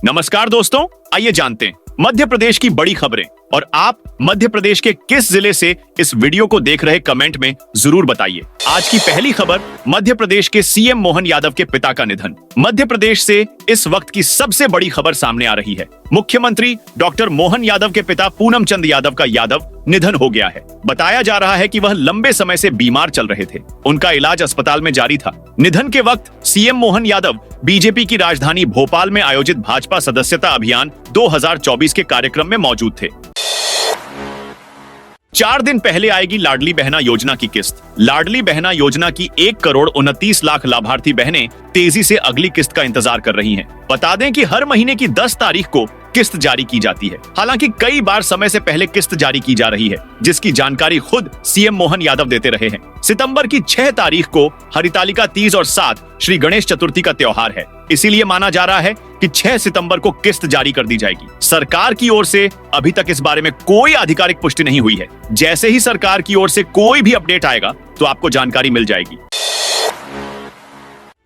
नमस्कार दोस्तों, आइए जानते हैं मध्य प्रदेश की बड़ी खबरें। और आप मध्य प्रदेश के किस जिले से इस वीडियो को देख रहे कमेंट में जरूर बताइए। आज की पहली खबर मध्य प्रदेश के सीएम मोहन यादव के पिता का निधन। मध्य प्रदेश से इस वक्त की सबसे बड़ी खबर सामने आ रही है। मुख्यमंत्री डॉक्टर मोहन यादव के पिता पूनम चंद यादव का निधन हो गया है। बताया जा रहा है कि वह लंबे समय से बीमार चल रहे थे। उनका इलाज अस्पताल में जारी था। निधन के वक्त सीएम मोहन यादव बीजेपी की राजधानी भोपाल में आयोजित भाजपा सदस्यता अभियान 2024 के कार्यक्रम में मौजूद थे। 4 दिन पहले आएगी लाडली बहना योजना की किस्त। लाडली बहना योजना की 1,29,00,000 लाभार्थी बहनें तेजी से अगली किस्त का इंतजार कर रही हैं। बता दें कि हर महीने की 10 तारीख को किस्त जारी की जाती है। हालांकि कई बार समय से पहले किस्त जारी की जा रही है, जिसकी जानकारी खुद सीएम मोहन यादव देते रहे हैं। सितंबर की 6 तारीख को हरितालिका तीज और 7 श्री गणेश चतुर्थी का त्योहार है। इसीलिए माना जा रहा है कि 6 सितंबर को किस्त जारी कर दी जाएगी। सरकार की ओर से अभी तक इस बारे में कोई आधिकारिक पुष्टि नहीं हुई है। जैसे ही सरकार की ओर से कोई भी अपडेट आएगा तो आपको जानकारी मिल जाएगी।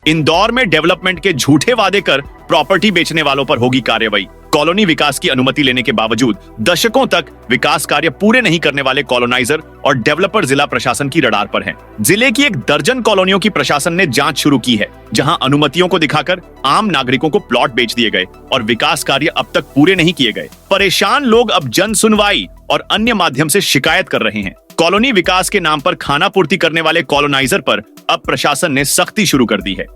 इंदौर में डेवलपमेंट के झूठे वादे कर प्रॉपर्टी बेचने वालों पर होगी कार्रवाई। कॉलोनी विकास की अनुमति लेने के बावजूद दशकों तक विकास कार्य पूरे नहीं करने वाले कॉलोनाइजर और डेवलपर जिला प्रशासन की रडार पर हैं। जिले की 1 दर्जन कॉलोनियों की प्रशासन ने जांच शुरू की है, जहां अनुमतियों को दिखाकर आम नागरिकों को प्लॉट बेच दिए गए और विकास कार्य अब तक पूरे नहीं किए गए। परेशान लोग अब जन सुनवाई और अन्य माध्यम से शिकायत कर रहे हैं। कॉलोनी विकास के नाम पर खाना पूर्ति करने वाले कॉलोनाइजर पर अब प्रशासन ने सख्ती शुरू कर दी है।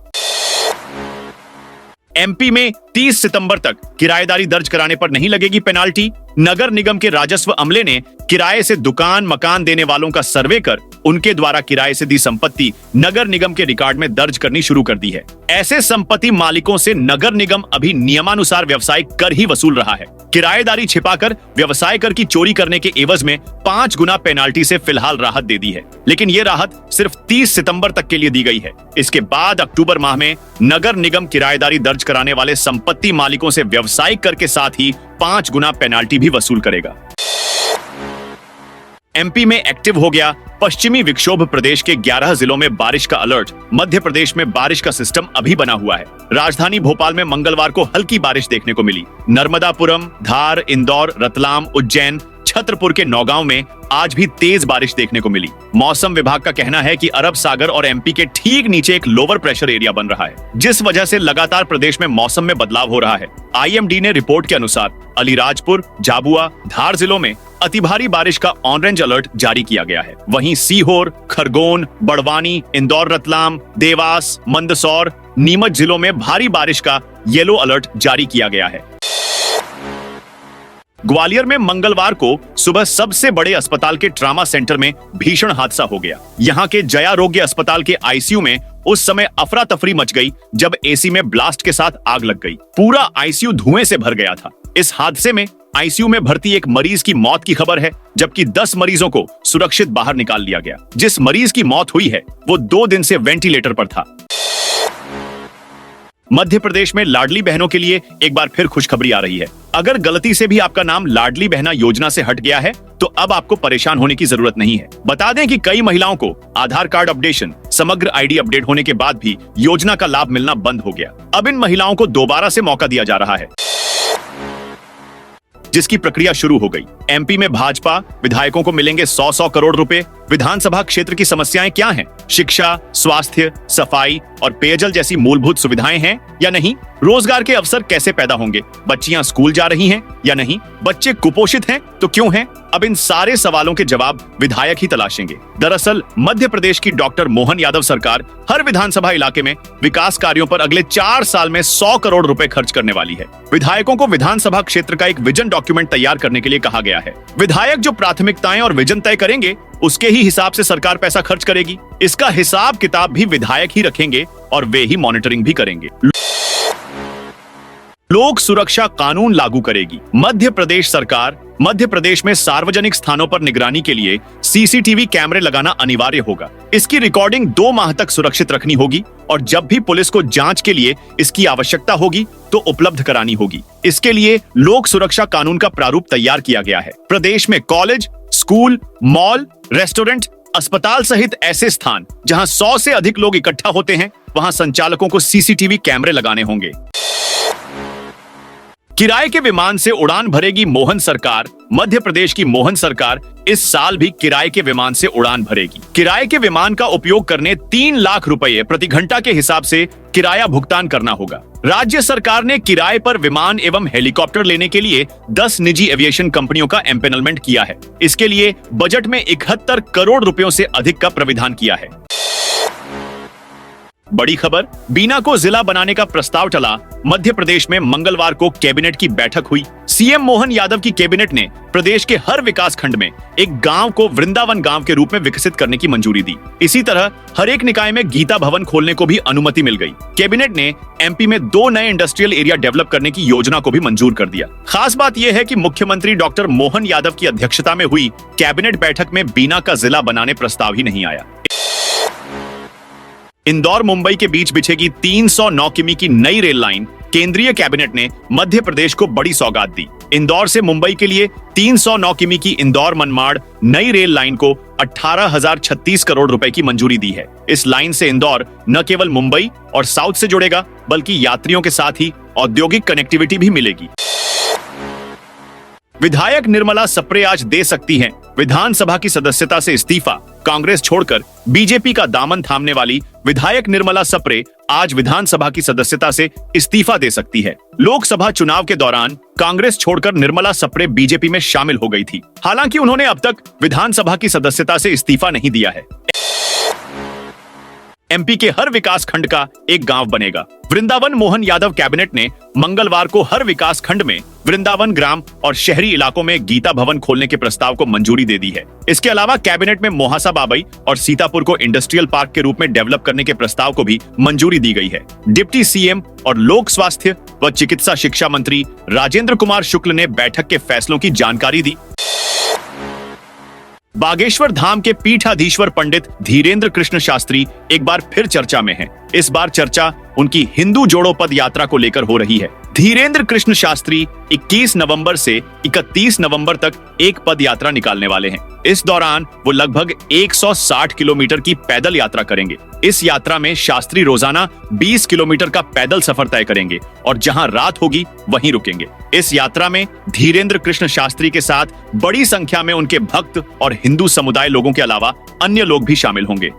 एमपी में 30 सितंबर तक किराएदारी दर्ज कराने पर नहीं लगेगी पेनाल्टी। नगर निगम के राजस्व अमले ने किराए से दुकान मकान देने वालों का सर्वे कर उनके द्वारा किराए से दी संपत्ति नगर निगम के रिकॉर्ड में दर्ज करनी शुरू कर दी है। ऐसे संपत्ति मालिकों से नगर निगम अभी नियमानुसार व्यवसाय कर ही वसूल रहा है। किराएदारी छिपाकर व्यवसाय कर की चोरी करने के एवज में 5 गुना पेनाल्टी से फिलहाल राहत दे दी है, लेकिन ये राहत सिर्फ 30 सितंबर तक के लिए दी गई है। इसके बाद अक्टूबर माह में नगर निगम किराएदारी दर्ज कराने वाले संपत्ति मालिकों से व्यवसायिक कर के साथ ही 5 गुना पेनाल्टी भी वसूल करेगा। एमपी में एक्टिव हो गया पश्चिमी विक्षोभ। प्रदेश के 11 जिलों में बारिश का अलर्ट। मध्य प्रदेश में बारिश का सिस्टम अभी बना हुआ है। राजधानी भोपाल में मंगलवार को हल्की बारिश देखने को मिली। नर्मदापुरम, धार, इंदौर, रतलाम, उज्जैन, छतरपुर के नौगांव में आज भी तेज बारिश देखने को मिली। मौसम विभाग का कहना है कि अरब सागर और एमपी के ठीक नीचे एक लोअर प्रेशर एरिया बन रहा है, जिस वजह से लगातार प्रदेश में मौसम में बदलाव हो रहा है। आईएमडी ने रिपोर्ट के अनुसार अलीराजपुर, झाबुआ, धार जिलों में अति भारी बारिश का ऑरेंज अलर्ट जारी किया गया है। वहीं सीहोर, खरगोन, बड़वानी, इंदौर, रतलाम, देवास, मंदसौर, नीमच जिलों में भारी बारिश का येलो अलर्ट जारी किया गया है। ग्वालियर में मंगलवार को सुबह सबसे बड़े अस्पताल के ट्रामा सेंटर में भीषण हादसा हो गया। यहां के जया रोग्य अस्पताल के आईसीयू में उस समय अफरा तफरी मच गई जब एसी में ब्लास्ट के साथ आग लग गई। पूरा आईसीयू धुएं से भर गया था। इस हादसे में आईसीयू में भर्ती एक मरीज की मौत की खबर है, जबकि 10 मरीजों को सुरक्षित बाहर निकाल लिया गया। जिस मरीज की मौत हुई है वो 2 दिन से वेंटिलेटर पर था। मध्य प्रदेश में लाडली बहनों के लिए एक बार फिर खुशखबरी आ रही है। अगर गलती से भी आपका नाम लाडली बहना योजना से हट गया है तो अब आपको परेशान होने की जरूरत नहीं है। बता दें कि कई महिलाओं को आधार कार्ड अपडेशन, समग्र आईडी अपडेट होने के बाद भी योजना का लाभ मिलना बंद हो गया। अब इन महिलाओं को दोबारा से मौका दिया जा रहा है, जिसकी प्रक्रिया शुरू हो गई। एमपी में भाजपा विधायकों को मिलेंगे 100 करोड़ रुपए। विधानसभा क्षेत्र की समस्याएं क्या हैं? शिक्षा, स्वास्थ्य, सफाई और पेयजल जैसी मूलभूत सुविधाएं हैं या नहीं? रोजगार के अवसर कैसे पैदा होंगे? बच्चियां स्कूल जा रही हैं या नहीं? बच्चे कुपोषित हैं तो क्यों हैं? अब इन सारे सवालों के जवाब विधायक ही तलाशेंगे। दरअसल मध्य प्रदेश की डॉक्टर मोहन यादव सरकार हर विधानसभा इलाके में विकास कार्यों पर अगले 4 साल में 100 करोड़ रुपए खर्च करने वाली है। विधायकों को विधानसभा क्षेत्र का एक विजन डॉक्यूमेंट तैयार करने के लिए कहा गया है। विधायक जो प्राथमिकताएं और विजन तय करेंगे उसके ही हिसाब से सरकार पैसा खर्च करेगी। इसका हिसाब किताब भी विधायक ही रखेंगे और वे ही मॉनिटरिंग भी करेंगे। लोक सुरक्षा कानून लागू करेगी। मध्य प्रदेश सरकार मध्य प्रदेश में सार्वजनिक स्थानों पर निगरानी के लिए सीसीटीवी कैमरे लगाना अनिवार्य होगा। इसकी रिकॉर्डिंग 2 माह तक सुरक्षित रखनी होगी और जब भी पुलिस को जांच के लिए इसकी आवश्यकता होगी तो उपलब्ध करानी होगी। इसके लिए लोक सुरक्षा कानून का प्रारूप तैयार किया गया है। प्रदेश में कॉलेज, स्कूल, मॉल, रेस्टोरेंट, अस्पताल सहित ऐसे स्थान जहां 100 से अधिक लोग इकट्ठा होते हैं वहां संचालकों को सीसीटीवी कैमरे लगाने होंगे। किराए के विमान से उड़ान भरेगी मोहन सरकार। मध्य प्रदेश की मोहन सरकार इस साल भी किराए के विमान से उड़ान भरेगी। किराए के विमान का उपयोग करने 3 लाख रुपए प्रति घंटा के हिसाब से किराया भुगतान करना होगा। राज्य सरकार ने किराए पर विमान एवं हेलीकॉप्टर लेने के लिए 10 निजी एविएशन कंपनियों का एम्पेनलमेंट किया है। इसके लिए बजट में 71 करोड़ रुपयों से अधिक का प्राविधान किया है। बड़ी खबर, बीना को जिला बनाने का प्रस्ताव टला। मध्य प्रदेश में मंगलवार को कैबिनेट की बैठक हुई। सीएम मोहन यादव की कैबिनेट ने प्रदेश के हर विकास खंड में एक गांव को वृंदावन गांव के रूप में विकसित करने की मंजूरी दी। इसी तरह हर एक निकाय में गीता भवन खोलने को भी अनुमति मिल गई। कैबिनेट ने एमपी में 2 नए इंडस्ट्रियल एरिया डेवलप करने की योजना को भी मंजूर कर दिया। खास बात यह है कि मुख्यमंत्री डॉक्टर मोहन यादव की अध्यक्षता में हुई कैबिनेट बैठक में बीना का जिला बनाने प्रस्ताव ही नहीं आया। इंदौर मुंबई के बीच बिछेगी 309 किमी की नई रेल लाइन। केंद्रीय कैबिनेट ने मध्य प्रदेश को बड़ी सौगात दी। इंदौर से मुंबई के लिए 309 किमी की इंदौर मनमाड़ नई रेल लाइन को 18,036 करोड़ रुपए की मंजूरी दी है। इस लाइन से इंदौर न केवल मुंबई और साउथ से जुड़ेगा, बल्कि यात्रियों के साथ ही औद्योगिक कनेक्टिविटी भी मिलेगी। विधायक निर्मला सप्रे आज दे सकती हैं विधानसभा की सदस्यता से इस्तीफा। कांग्रेस छोड़कर बीजेपी का दामन थामने वाली विधायक निर्मला सप्रे आज विधानसभा की सदस्यता से इस्तीफा दे सकती है। लोकसभा चुनाव के दौरान कांग्रेस छोड़कर निर्मला सप्रे बीजेपी में शामिल हो गई थी। हालांकि उन्होंने अब तक विधानसभा की सदस्यता से इस्तीफा नहीं दिया है। एमपी के हर विकास खंड का एक गांव बनेगा। वृंदावन मोहन यादव कैबिनेट ने मंगलवार को हर विकास खंड में वृंदावन ग्राम और शहरी इलाकों में गीता भवन खोलने के प्रस्ताव को मंजूरी दे दी है। इसके अलावा कैबिनेट में मोहासा बाबई और सीतापुर को इंडस्ट्रियल पार्क के रूप में डेवलप करने के प्रस्ताव को भी मंजूरी दी गई है। डिप्टी सीएम और लोक स्वास्थ्य व चिकित्सा शिक्षा मंत्री राजेंद्र कुमार शुक्ल ने बैठक के फैसलों की जानकारी दी। बागेश्वर धाम के पीठाधीश्वर पंडित धीरेन्द्र कृष्ण शास्त्री एक बार फिर चर्चा में हैं। इस बार चर्चा उनकी हिंदू जोड़ो पद यात्रा को लेकर हो रही है। धीरेन्द्र कृष्ण शास्त्री 21 नवंबर से 31 नवंबर तक एक पद यात्रा निकालने वाले हैं। इस दौरान वो लगभग 160 किलोमीटर की पैदल यात्रा करेंगे। इस यात्रा में शास्त्री रोजाना 20 किलोमीटर का पैदल सफर तय करेंगे और जहां रात होगी वहीं रुकेंगे। इस यात्रा में धीरेन्द्र कृष्ण शास्त्री के साथ बड़ी संख्या में उनके भक्त और हिंदू समुदाय लोगों के अलावा अन्य लोग भी शामिल होंगे।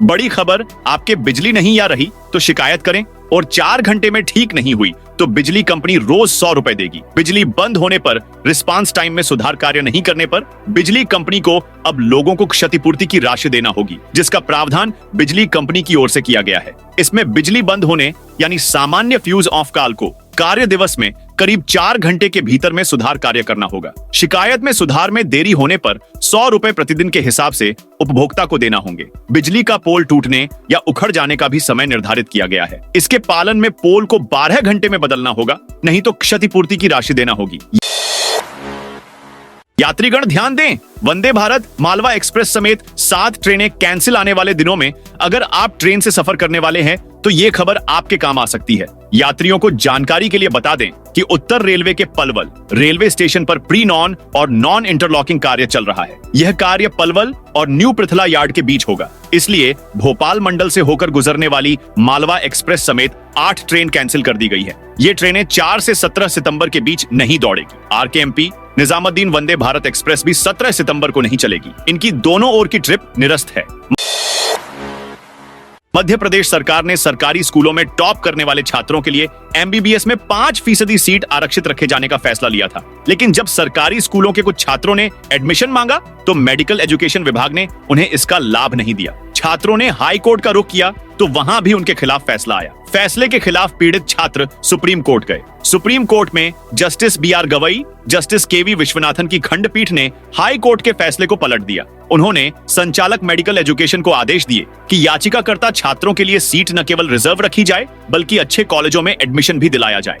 बड़ी खबर, आपके बिजली नहीं आ रही तो शिकायत करें और 4 घंटे में ठीक नहीं हुई तो बिजली कंपनी रोज 100 रुपए देगी। बिजली बंद होने पर, रिस्पांस टाइम में सुधार कार्य नहीं करने पर बिजली कंपनी को अब लोगों को क्षतिपूर्ति की राशि देना होगी, जिसका प्रावधान बिजली कंपनी की ओर से किया गया है। इसमें बिजली बंद होने यानी सामान्य फ्यूज ऑफ काल को कार्य दिवस में करीब 4 घंटे के भीतर में सुधार कार्य करना होगा। शिकायत में सुधार में देरी होने पर 100 रुपए प्रतिदिन के हिसाब से उपभोक्ता को देना होंगे। बिजली का पोल टूटने या उखड़ जाने का भी समय निर्धारित किया गया है। इसके पालन में पोल को 12 घंटे में बदलना होगा, नहीं तो क्षतिपूर्ति की राशि देना होगी। यात्रीगण ध्यान दें, वंदे भारत मालवा एक्सप्रेस समेत 7 ट्रेनें कैंसिल आने वाले दिनों में अगर आप ट्रेन से सफर करने वाले हैं तो ये खबर आपके काम आ सकती है। यात्रियों को जानकारी के लिए बता दें कि उत्तर रेलवे के पलवल रेलवे स्टेशन पर प्री नॉन और नॉन इंटरलॉकिंग कार्य चल रहा है। यह कार्य पलवल और न्यू पृथला यार्ड के बीच होगा। इसलिए भोपाल मंडल से होकर गुजरने वाली मालवा एक्सप्रेस समेत 8 ट्रेन कैंसिल कर दी गई है। ये ट्रेनें 4 से 17 सितंबर के बीच नहीं दौड़ेगी। आरकेएमपी निजामुद्दीन वंदे भारत एक्सप्रेस भी 17 सितंबर को नहीं चलेगी। इनकी दोनों ओर की ट्रिप निरस्त है। मध्य प्रदेश सरकार ने सरकारी स्कूलों में टॉप करने वाले छात्रों के लिए एमबीबीएस में 5% सीट आरक्षित रखे जाने का फैसला लिया था। लेकिन जब सरकारी स्कूलों के कुछ छात्रों ने एडमिशन मांगा तो मेडिकल एजुकेशन विभाग ने उन्हें इसका लाभ नहीं दिया। छात्रों ने हाई कोर्ट का रुख किया तो वहां भी उनके खिलाफ फैसला आया। फैसले के खिलाफ पीड़ित छात्र सुप्रीम कोर्ट गए। सुप्रीम कोर्ट में जस्टिस बीआर गवई, जस्टिस केवी विश्वनाथन की खंडपीठ ने हाई कोर्ट के फैसले को पलट दिया। उन्होंने संचालक मेडिकल एजुकेशन को आदेश दिए कि याचिकाकर्ता छात्रों के लिए सीट न केवल रिजर्व रखी जाए बल्कि अच्छे कॉलेजों में एडमिशन भी दिलाया जाए।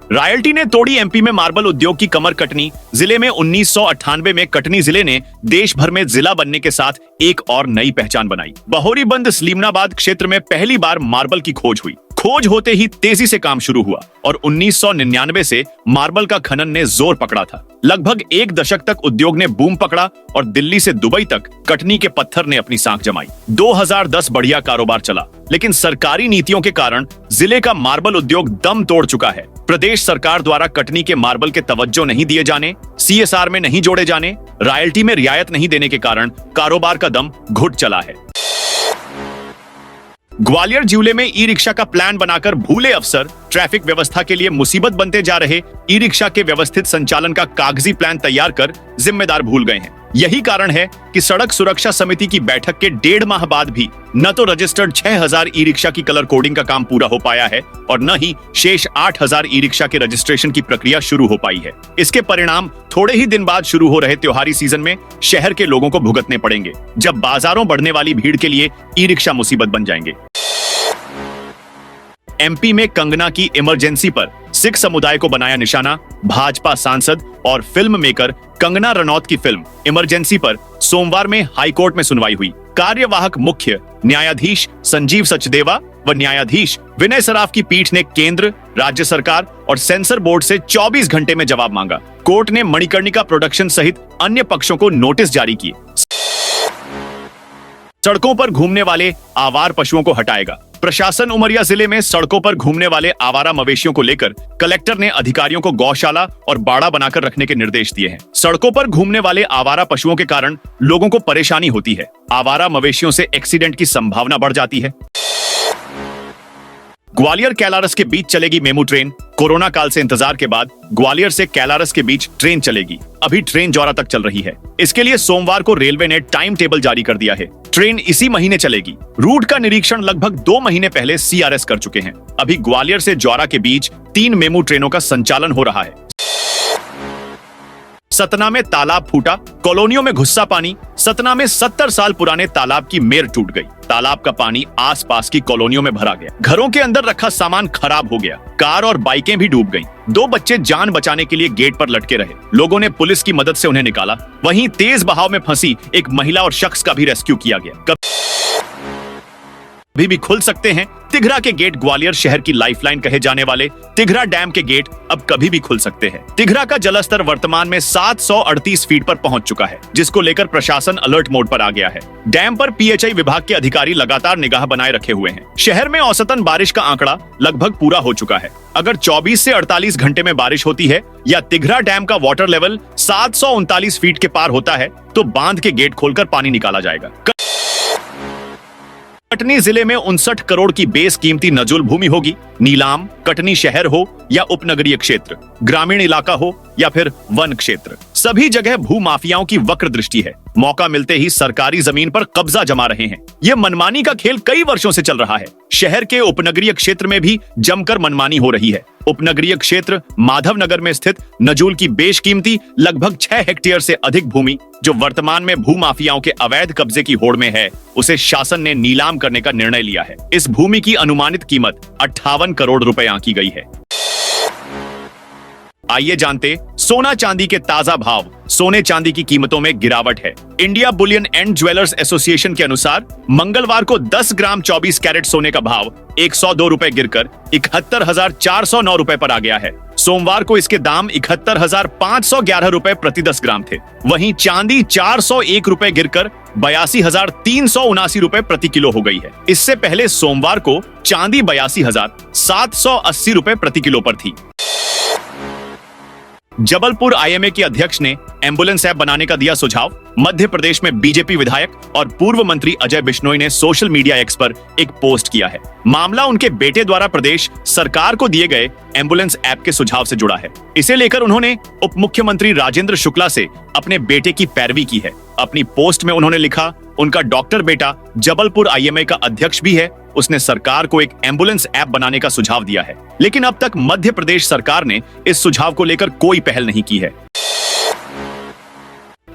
रॉयल्टी ने तोड़ी एमपी में मार्बल उद्योग की कमर। कटनी जिले में 1998 में कटनी जिले ने देश भर में जिला बनने के साथ एक और नई पहचान बनाई। बहोरीबंद सलीमनाबाद क्षेत्र में पहली बार मार्बल की खोज हुई। खोज होते ही तेजी से काम शुरू हुआ और 1999 से मार्बल का खनन ने जोर पकड़ा था। लगभग एक दशक तक उद्योग ने बूम पकड़ा और दिल्ली से दुबई तक कटनी के पत्थर ने अपनी सांख जमाई। 2010 बढ़िया कारोबार चला, लेकिन सरकारी नीतियों के कारण जिले का मार्बल उद्योग दम तोड़ चुका है। प्रदेश सरकार द्वारा कटनी के मार्बल के तवज्जो नहीं दिए जाने, CSR में नहीं जोड़े जाने, रॉयल्टी में रियायत नहीं देने के कारण कारोबार का दम घुट चला है। ग्वालियर जिले में ई रिक्शा का प्लान बनाकर भूले अफसर ट्रैफिक व्यवस्था के लिए मुसीबत बनते जा रहे ई रिक्शा के व्यवस्थित संचालन का कागजी प्लान तैयार कर जिम्मेदार भूल गए हैं। यही कारण है कि सड़क सुरक्षा समिति की बैठक के 1.5 माह बाद भी न तो रजिस्टर्ड 6000 ई रिक्शा की कलर कोडिंग का काम पूरा हो पाया है और न ही शेष 8000 ई रिक्शा के रजिस्ट्रेशन की प्रक्रिया शुरू हो पाई है। इसके परिणाम थोड़े ही दिन बाद शुरू हो रहे त्योहारी सीजन में शहर के लोगों को भुगतने पड़ेंगे, जब बाजारों बढ़ने वाली भीड़ के लिए ई रिक्शा मुसीबत बन जाएंगे। MP में कंगना की इमरजेंसी पर सिख समुदाय को बनाया निशाना। भाजपा सांसद और फिल्म मेकर कंगना रनौत की फिल्म इमरजेंसी पर सोमवार में हाईकोर्ट में सुनवाई हुई। कार्यवाहक मुख्य न्यायाधीश संजीव सचदेवा व न्यायाधीश विनय सराफ की पीठ ने केंद्र, राज्य सरकार और सेंसर बोर्ड से 24 घंटे में जवाब मांगा। कोर्ट ने मणिकर्णिका प्रोडक्शन सहित अन्य पक्षों को नोटिस जारी किए। सड़कों पर घूमने वाले आवार पशुओं को हटाएगा। प्रशासन उमरिया जिले में सड़कों पर घूमने वाले आवारा मवेशियों को लेकर कलेक्टर ने अधिकारियों को गौशाला और बाड़ा बनाकर रखने के निर्देश दिए हैं। सड़कों पर घूमने वाले आवारा पशुओं के कारण लोगों को परेशानी होती है। आवारा मवेशियों से एक्सीडेंट की संभावना बढ़ जाती है। ग्वालियर कैलारस के बीच चलेगी मेमू ट्रेन। कोरोना काल से इंतजार के बाद ग्वालियर से कैलारस के बीच ट्रेन चलेगी। अभी ट्रेन जौरा तक चल रही है। इसके लिए सोमवार को रेलवे ने टाइम टेबल जारी कर दिया है। ट्रेन इसी महीने चलेगी। रूट का निरीक्षण लगभग 2 महीने पहले CRS कर चुके हैं। अभी ग्वालियर से जौरा के बीच 3 मेमू ट्रेनों का संचालन हो रहा है। सतना में तालाब फूटा, कॉलोनियों में घुस्सा पानी। सतना में 70 साल पुराने तालाब की मेर टूट गई। तालाब का पानी आसपास की कॉलोनियों में भरा गया। घरों के अंदर रखा सामान खराब हो गया। कार और बाइकें भी डूब गईं। 2 बच्चे जान बचाने के लिए गेट पर लटके रहे। लोगों ने पुलिस की मदद से उन्हें निकाला। वहीं तेज बहाव में फंसी एक महिला और शख्स का भी रेस्क्यू किया गया। अभी भी खुल सकते हैं तिघरा के गेट। ग्वालियर शहर की लाइफलाइन कहे जाने वाले तिघरा डैम के गेट अब कभी भी खुल सकते हैं। तिघरा का जलस्तर वर्तमान में 738 फीट पर पहुंच चुका है, जिसको लेकर प्रशासन अलर्ट मोड पर आ गया है। डैम पर PHI विभाग के अधिकारी लगातार निगाह बनाए रखे हुए हैं। शहर में औसतन बारिश का आंकड़ा लगभग पूरा हो चुका है। अगर 24 से 48 घंटे में बारिश होती है या तिघरा डैम का वाटर लेवल 739 फीट के पार होता है तो बांध के गेट खोलकर पानी निकाला जाएगा। कटनी जिले में 59 करोड़ की बेस कीमती नजुल भूमि होगी। नीलाम कटनी शहर हो या उपनगरीय क्षेत्र, ग्रामीण इलाका हो या फिर वन क्षेत्र, सभी जगह भू माफियाओं की वक्र दृष्टि है। मौका मिलते ही सरकारी जमीन पर कब्जा जमा रहे हैं। यह मनमानी का खेल कई वर्षों से चल रहा है। शहर के उपनगरीय क्षेत्र में भी जमकर मनमानी हो रही है। उपनगरीय क्षेत्र माधवनगर में स्थित नजूल की बेशकीमती लगभग 6 हेक्टेयर से अधिक भूमि, जो वर्तमान में भू माफियाओं के अवैध कब्जे की होड़ में है, उसे शासन ने नीलाम करने का निर्णय लिया है। इस भूमि की अनुमानित कीमत 58 करोड़ रुपए आंकी गई है। आइए जानते सोना चांदी के ताजा भाव। सोने चांदी की कीमतों में गिरावट है। India Boolean and jewellers association के अनुसार मंगलवार को 10 ग्राम 24 कैरेट सोने का भाव 102 रुपए गिरकर 71,409 रुपए पर आ गया है। सोमवार को इसके दाम 71,511 रुपए प्रति 10 ग्राम थे। वहीं चांदी 401 रुपए गिरकर 82,379 रुपए प्रति किलो हो गई है। इससे पहले सोमवार को चांदी 82,780 रुपए प्रति किलो पर थी। जबलपुर IMA के अध्यक्ष ने एम्बुलेंस ऐप बनाने का दिया सुझाव। मध्य प्रदेश में बीजेपी विधायक और पूर्व मंत्री अजय बिश्नोई ने सोशल मीडिया एक्स पर एक पोस्ट किया है। मामला उनके बेटे द्वारा प्रदेश सरकार को दिए गए एम्बुलेंस ऐप के सुझाव से जुड़ा है। इसे लेकर उन्होंने उप मुख्यमंत्री राजेंद्र शुक्ला से अपने बेटे की पैरवी की है। अपनी पोस्ट में उन्होंने लिखा, उनका डॉक्टर बेटा जबलपुर IMA का अध्यक्ष भी है। उसने सरकार को एक एम्बुलेंस ऐप बनाने का सुझाव दिया है, लेकिन अब तक मध्य प्रदेश सरकार ने इस सुझाव को लेकर कोई पहल नहीं की है।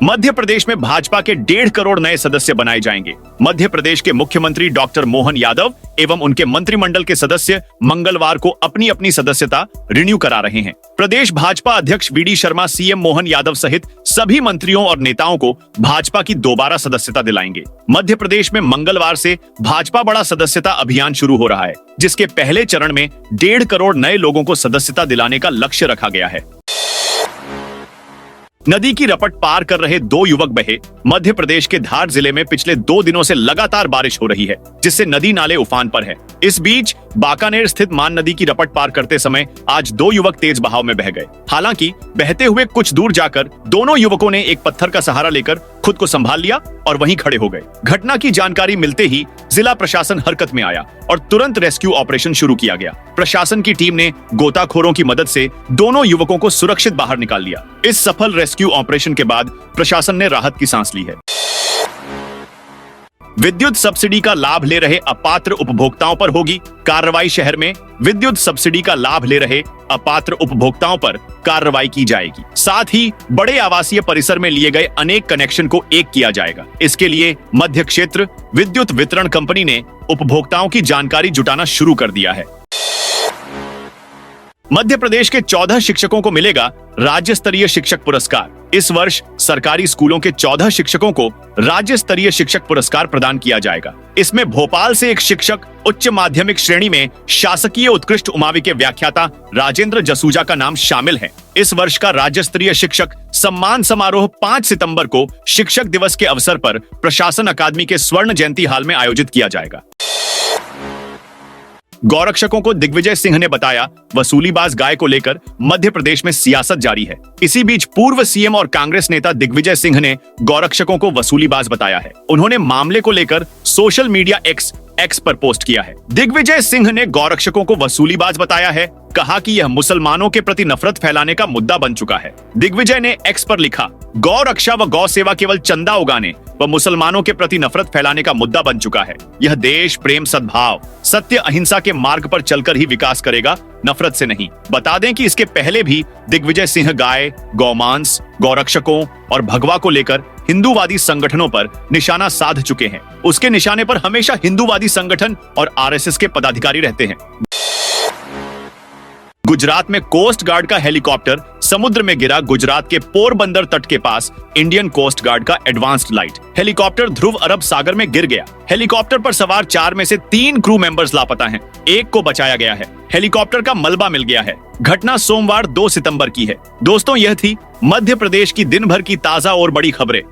मध्य प्रदेश में भाजपा के 1.5 करोड़ नए सदस्य बनाए जाएंगे। मध्य प्रदेश के मुख्यमंत्री डॉक्टर मोहन यादव एवं उनके मंत्रिमंडल के सदस्य मंगलवार को अपनी अपनी सदस्यता रिन्यू करा रहे हैं। प्रदेश भाजपा अध्यक्ष वीडी शर्मा सीएम मोहन यादव सहित सभी मंत्रियों और नेताओं को भाजपा की दोबारा सदस्यता दिलाएंगे। मध्य प्रदेश में मंगलवार से भाजपा बड़ा सदस्यता अभियान शुरू हो रहा है, जिसके पहले चरण में 1.5 करोड़ नए लोगों को सदस्यता दिलाने का लक्ष्य रखा गया है। नदी की रपट पार कर रहे 2 युवक बहे। मध्य प्रदेश के धार जिले में पिछले 2 दिनों से लगातार बारिश हो रही है, जिससे नदी नाले उफान पर है। इस बीच बाकानेर स्थित मान नदी की रपट पार करते समय आज 2 युवक तेज बहाव में बह गए। हालांकि बहते हुए कुछ दूर जाकर दोनों युवकों ने एक पत्थर का सहारा लेकर खुद को संभाल लिया और वहीं खड़े हो गए। घटना की जानकारी मिलते ही जिला प्रशासन हरकत में आया और तुरंत रेस्क्यू ऑपरेशन शुरू किया गया। प्रशासन की टीम ने गोताखोरों की मदद से दोनों युवकों को सुरक्षित बाहर निकाल लिया। इस सफल रेस्क्यू ऑपरेशन के बाद प्रशासन ने राहत की सांस ली है। विद्युत सब्सिडी का लाभ ले रहे अपात्र उपभोक्ताओं पर होगी कार्रवाई। शहर में विद्युत सब्सिडी का लाभ ले रहे अपात्र उपभोक्ताओं पर कार्रवाई की जाएगी। साथ ही बड़े आवासीय परिसर में लिए गए अनेक कनेक्शन को एक किया जाएगा। इसके लिए मध्य क्षेत्र विद्युत वितरण कंपनी ने उपभोक्ताओं की जानकारी जुटाना शुरू कर दिया है। मध्य प्रदेश के 14 शिक्षकों को मिलेगा राज्य स्तरीय शिक्षक पुरस्कार। इस वर्ष सरकारी स्कूलों के 14 शिक्षकों को राज्य स्तरीय शिक्षक पुरस्कार प्रदान किया जाएगा। इसमें भोपाल से एक शिक्षक, उच्च माध्यमिक श्रेणी में शासकीय उत्कृष्ट उमावि के व्याख्याता राजेंद्र जसूजा का नाम शामिल है। इस वर्ष का राज्य स्तरीय शिक्षक सम्मान समारोह 5 सितंबर को शिक्षक दिवस के अवसर पर प्रशासन अकादमी के स्वर्ण जयंती हॉल में आयोजित किया जाएगा। गौरक्षकों को दिग्विजय सिंह ने बताया, वसूलीबाज गाय को लेकर मध्य प्रदेश में सियासत जारी है। इसी बीच पूर्व सीएम और कांग्रेस नेता दिग्विजय सिंह ने गौरक्षकों को वसूलीबाज बताया है। उन्होंने मामले को लेकर सोशल मीडिया एक्स पर पोस्ट किया है। दिग्विजय सिंह ने गौरक्षकों को वसूलीबाज बताया है, कहा कि यह मुसलमानों के प्रति नफरत फैलाने का मुद्दा बन चुका है। दिग्विजय ने एक्स पर लिखा, गौ रक्षा व गौ सेवा केवल चंदा उगाने व मुसलमानों के प्रति नफरत फैलाने का मुद्दा बन चुका है। यह देश प्रेम, सद्भाव, सत्य, अहिंसा के मार्ग पर चलकर ही विकास करेगा, नफरत से नहीं। बता दें कि इसके पहले भी दिग्विजय सिंह गाय, गौमांस, गौरक्षकों और भगवा को लेकर हिंदूवादी संगठनों पर निशाना साध चुके हैं। उसके निशाने पर हमेशा हिंदूवादी संगठन और आरएसएस के पदाधिकारी रहते हैं। गुजरात में कोस्ट गार्ड का हेलीकॉप्टर समुद्र में गिरा। गुजरात के पोरबंदर तट के पास इंडियन कोस्ट गार्ड का एडवांस्ड लाइट हेलीकॉप्टर ध्रुव अरब सागर में गिर गया। हेलीकॉप्टर पर सवार 4 में से 3 क्रू मेंबर्स लापता हैं। 1 को बचाया गया है। हेलीकॉप्टर का मलबा मिल गया है। घटना सोमवार 2 सितंबर की है। दोस्तों, यह थी मध्य प्रदेश की दिन भर की ताजा और बड़ी खबरें।